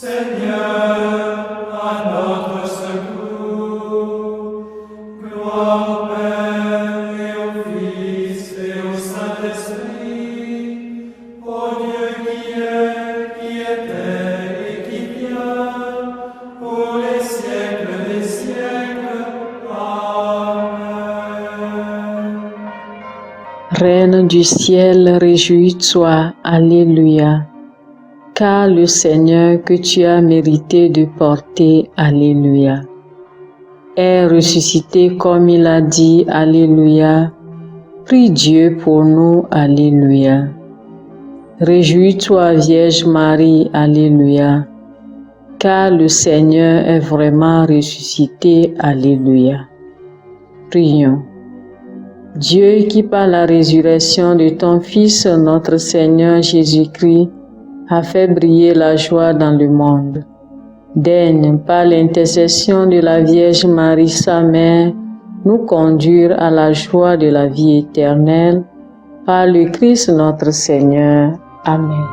Seigneur, à notre secours. Gloire au Père et au Fils et au Saint-Esprit, au Dieu qui est, qui était et qui vient, pour les siècles des siècles. Amen. Reine du ciel, réjouis-toi, Alléluia. Car le Seigneur que tu as mérité de porter, Alléluia, est ressuscité comme il a dit, Alléluia. Prie Dieu pour nous, Alléluia. Réjouis-toi, Vierge Marie, Alléluia, car le Seigneur est vraiment ressuscité, Alléluia. Prions. Dieu qui par la résurrection de ton Fils, notre Seigneur Jésus-Christ, a fait briller la joie dans le monde. Daigne, par l'intercession de la Vierge Marie, sa mère, nous conduire à la joie de la vie éternelle. Par le Christ notre Seigneur. Amen.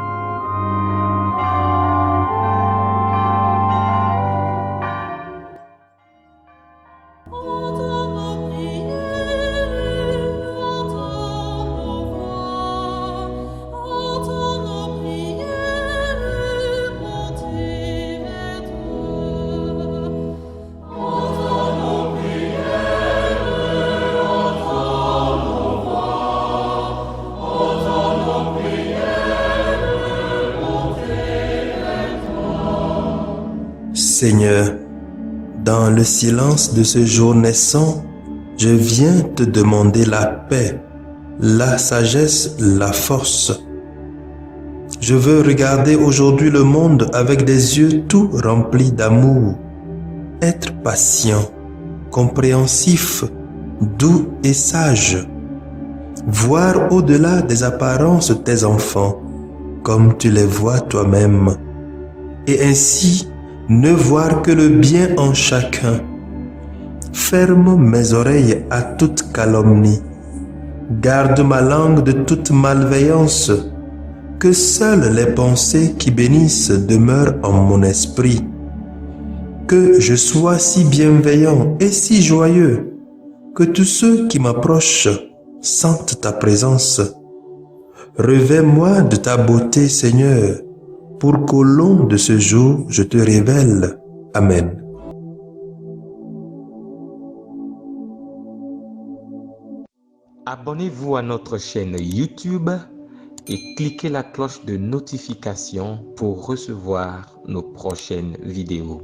Seigneur, dans le silence de ce jour naissant, je viens te demander la paix, la sagesse, la force. Je veux regarder aujourd'hui le monde avec des yeux tout remplis d'amour, être patient, compréhensif, doux et sage, voir au-delà des apparences tes enfants, comme tu les vois toi-même, et ainsi ne voir que le bien en chacun. Ferme mes oreilles à toute calomnie. Garde ma langue de toute malveillance. Que seules les pensées qui bénissent demeurent en mon esprit. Que je sois si bienveillant et si joyeux que tous ceux qui m'approchent sentent ta présence. Revêts-moi de ta beauté, Seigneur, pour qu'au long de ce jour, je te révèle. Amen. Abonnez-vous à notre chaîne YouTube et cliquez la cloche de notification pour recevoir nos prochaines vidéos.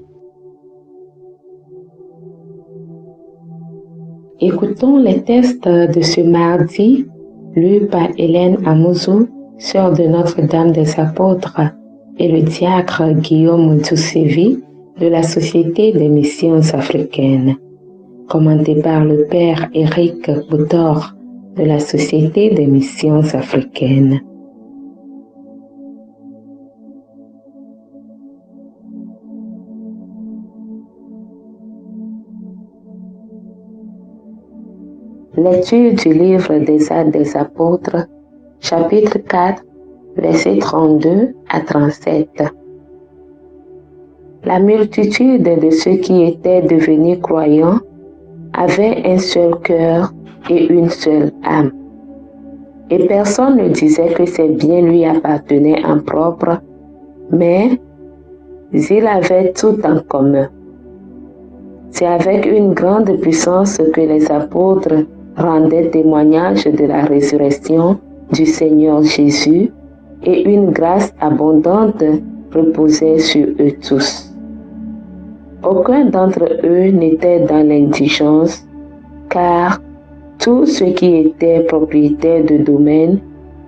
Écoutons les textes de ce mardi, lus par Hélène Amouzou, sœur de Notre-Dame des Apôtres, et le diacre Guillaume Moutousevi de la Société des Missions Africaines. Commenté par le Père Éric Boutor de la Société des Missions Africaines. Lecture du livre des Actes des Apôtres, chapitre 4, versets 32 à 37. La multitude de ceux qui étaient devenus croyants avait un seul cœur et une seule âme. Et personne ne disait que ses biens lui appartenaient en propre, mais ils avaient tout en commun. C'est avec une grande puissance que les apôtres rendaient témoignage de la résurrection du Seigneur Jésus, et une grâce abondante reposait sur eux tous. Aucun d'entre eux n'était dans l'indigence, car tous ceux qui étaient propriétaires de domaines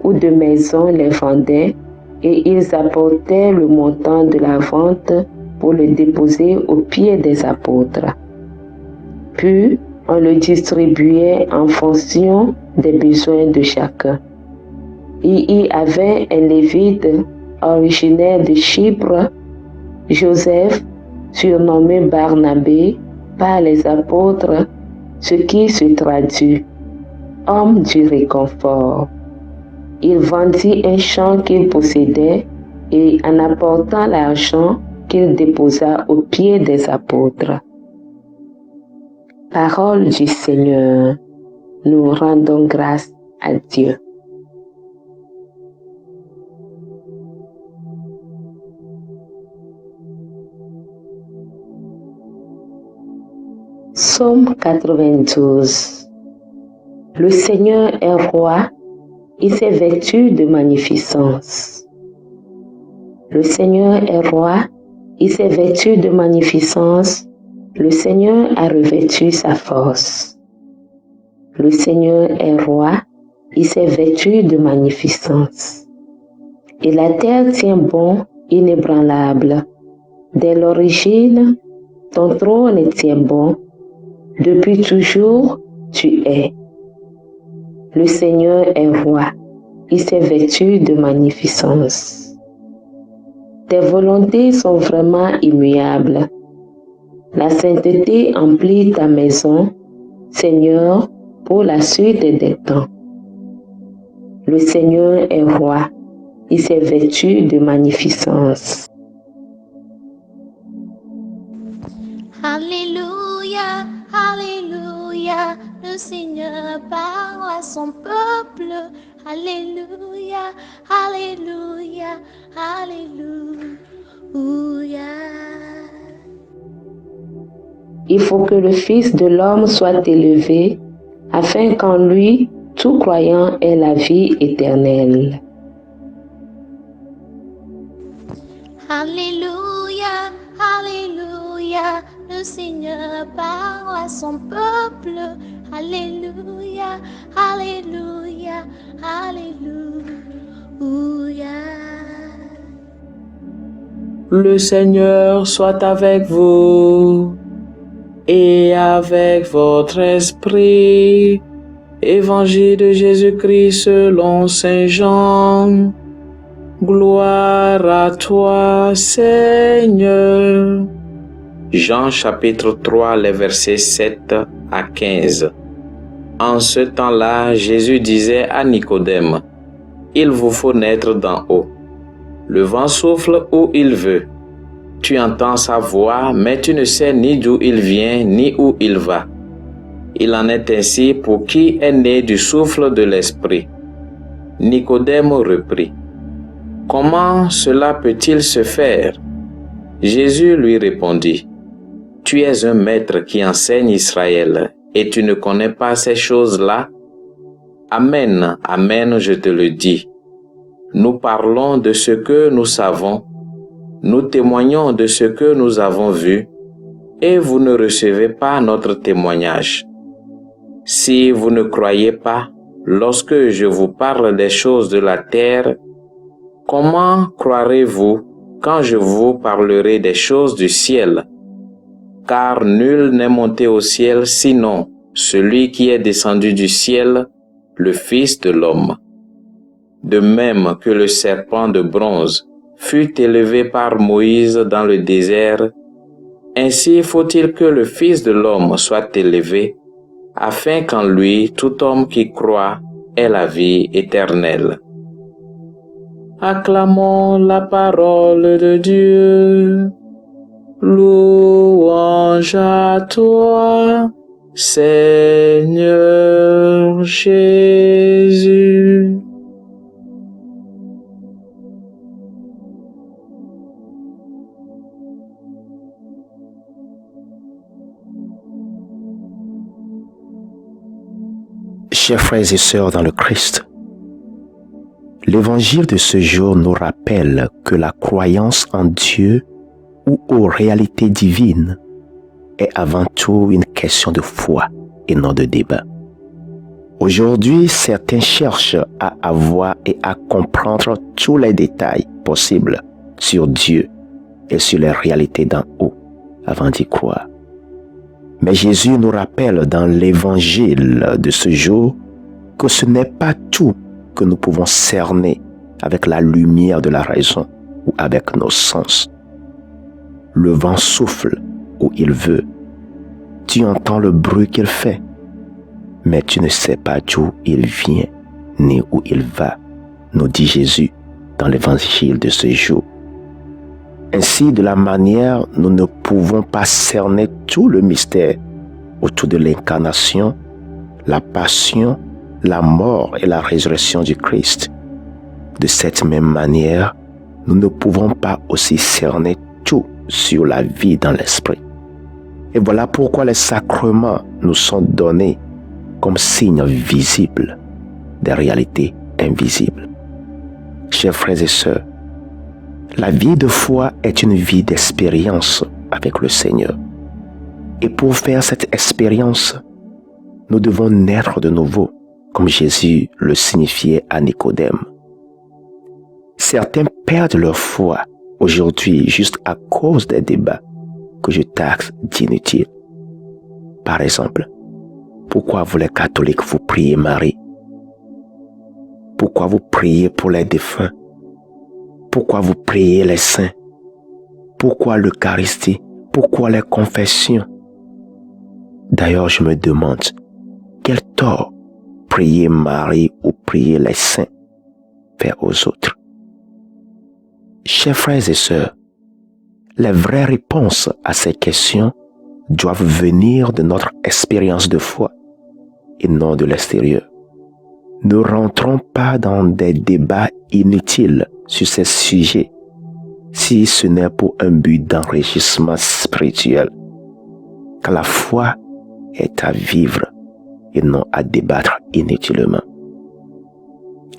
ou de maisons les vendaient, et ils apportaient le montant de la vente pour le déposer aux pieds des apôtres. Puis, on le distribuait en fonction des besoins de chacun. Il y avait un lévite originaire de Chypre, Joseph, surnommé Barnabé par les apôtres, ce qui se traduit « homme du réconfort ». Il vendit un champ qu'il possédait et en apportant l'argent qu'il déposa aux pieds des apôtres. Parole du Seigneur, nous rendons grâce à Dieu. Psaume 92. Le Seigneur est roi, il s'est vêtu de magnificence. Le Seigneur est roi, il s'est vêtu de magnificence. Le Seigneur a revêtu sa force. Le Seigneur est roi, il s'est vêtu de magnificence. Et la terre tient bon, inébranlable. Dès l'origine, ton trône tient bon. Depuis toujours, tu es. Le Seigneur est roi, il s'est vêtu de magnificence. Tes volontés sont vraiment immuables. La sainteté emplit ta maison, Seigneur, pour la suite des temps. Le Seigneur est roi, il s'est vêtu de magnificence. Alléluia, Alléluia, le Seigneur parle à son peuple. Alléluia, Alléluia, Alléluia. Il faut que le Fils de l'homme soit élevé, afin qu'en lui, tout croyant ait la vie éternelle. Alléluia, Alléluia, le Seigneur parle à son peuple. Alléluia, Alléluia, Alléluia. Le Seigneur soit avec vous et avec votre esprit. Évangile de Jésus-Christ selon Saint Jean. Gloire à toi, Seigneur. Jean chapitre 3, les versets 7 à 15. En ce temps-là, Jésus disait à Nicodème, « Il vous faut naître d'en haut. Le vent souffle où il veut. Tu entends sa voix, mais tu ne sais ni d'où il vient, ni où il va. Il en est ainsi pour qui est né du souffle de l'Esprit. » Nicodème reprit, « Comment cela peut-il se faire ?» Jésus lui répondit, « Tu es un maître qui enseigne Israël, et tu ne connais pas ces choses-là? Amen, amen, je te le dis. Nous parlons de ce que nous savons, nous témoignons de ce que nous avons vu, et vous ne recevez pas notre témoignage. Si vous ne croyez pas, lorsque je vous parle des choses de la terre, comment croirez-vous quand je vous parlerai des choses du ciel? Car nul n'est monté au ciel sinon celui qui est descendu du ciel, le Fils de l'homme. De même que le serpent de bronze fut élevé par Moïse dans le désert, ainsi faut-il que le Fils de l'homme soit élevé, afin qu'en lui tout homme qui croit ait la vie éternelle. Acclamons la parole de Dieu. Louange à toi, Seigneur Jésus. Chers frères et sœurs dans le Christ, l'évangile de ce jour nous rappelle que la croyance en Dieu ou aux réalités divines est avant tout une question de foi et non de débat. Aujourd'hui, certains cherchent à avoir et à comprendre tous les détails possibles sur Dieu et sur les réalités d'en haut avant d'y croire. Mais Jésus nous rappelle dans l'évangile de ce jour que ce n'est pas tout que nous pouvons cerner avec la lumière de la raison ou avec nos sens. Le vent souffle où il veut. Tu entends le bruit qu'il fait, mais tu ne sais pas d'où il vient ni où il va, nous dit Jésus dans l'évangile de ce jour. Ainsi, de la manière, nous ne pouvons pas cerner tout le mystère autour de l'incarnation, la passion, la mort et la résurrection du Christ. De cette même manière, nous ne pouvons pas aussi cerner tout sur la vie dans l'esprit. Et voilà pourquoi les sacrements nous sont donnés comme signes visibles des réalités invisibles. Chers frères et sœurs, la vie de foi est une vie d'expérience avec le Seigneur. Et pour faire cette expérience, nous devons naître de nouveau, comme Jésus le signifiait à Nicodème. Certains perdent leur foi aujourd'hui juste à cause des débats que je taxe d'inutiles. Par exemple, pourquoi vous les catholiques vous priez Marie? Pourquoi vous priez pour les défunts? Pourquoi vous priez les saints? Pourquoi l'Eucharistie? Pourquoi les confessions? D'ailleurs, je me demande, quel tort prier Marie ou prier les saints fait aux autres? Chers frères et sœurs, les vraies réponses à ces questions doivent venir de notre expérience de foi et non de l'extérieur. Ne rentrons pas dans des débats inutiles sur ces sujets si ce n'est pour un but d'enrichissement spirituel, car la foi est à vivre et non à débattre inutilement.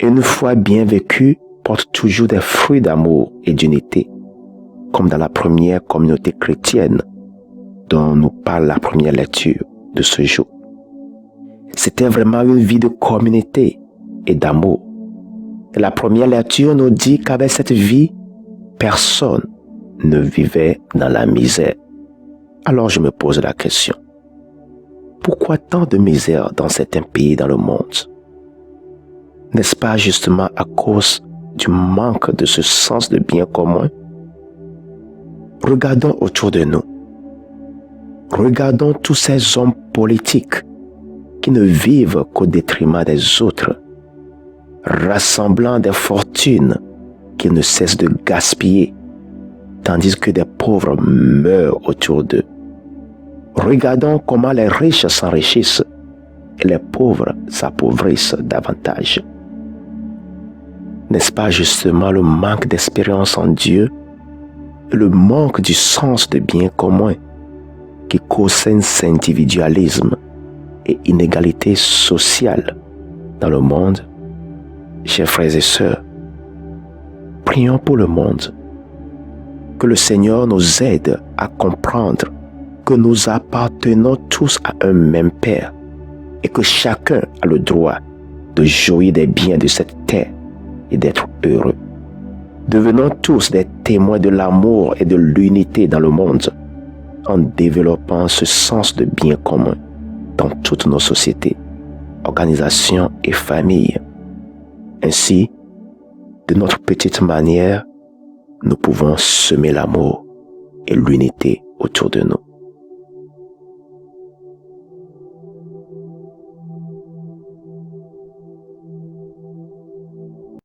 Une foi bien vécue porte toujours des fruits d'amour et d'unité, comme dans la première communauté chrétienne dont nous parle la première lecture de ce jour. C'était vraiment une vie de communauté et d'amour. Et la première lecture nous dit qu'avec cette vie, personne ne vivait dans la misère. Alors je me pose la question, pourquoi tant de misère dans certains pays dans le monde? N'est-ce pas justement à cause du manque de ce sens de bien commun? Regardons autour de nous. Regardons tous ces hommes politiques qui ne vivent qu'au détriment des autres, rassemblant des fortunes qu'ils ne cessent de gaspiller, tandis que des pauvres meurent autour d'eux. Regardons comment les riches s'enrichissent et les pauvres s'appauvrissent davantage. N'est-ce pas justement le manque d'espérance en Dieu et le manque du sens de bien commun qui causent cet individualisme et inégalité sociale dans le monde? Chers frères et sœurs, prions pour le monde. Que le Seigneur nous aide à comprendre que nous appartenons tous à un même Père et que chacun a le droit de jouir des biens de cette terre et d'être heureux. Devenons tous des témoins de l'amour et de l'unité dans le monde en développant ce sens de bien commun dans toutes nos sociétés, organisations et familles. Ainsi, de notre petite manière, nous pouvons semer l'amour et l'unité autour de nous.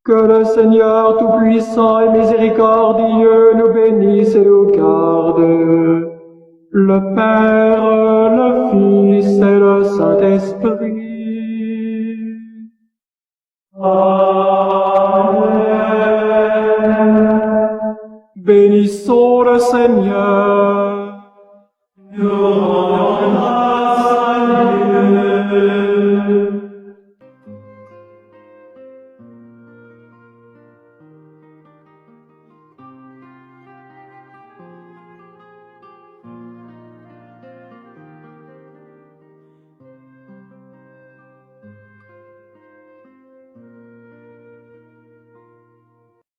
Que le Seigneur Tout-Puissant et Miséricordieux nous bénisse et nous garde, le Père, le Fils et le Saint-Esprit. Amen. Bénissons le Seigneur.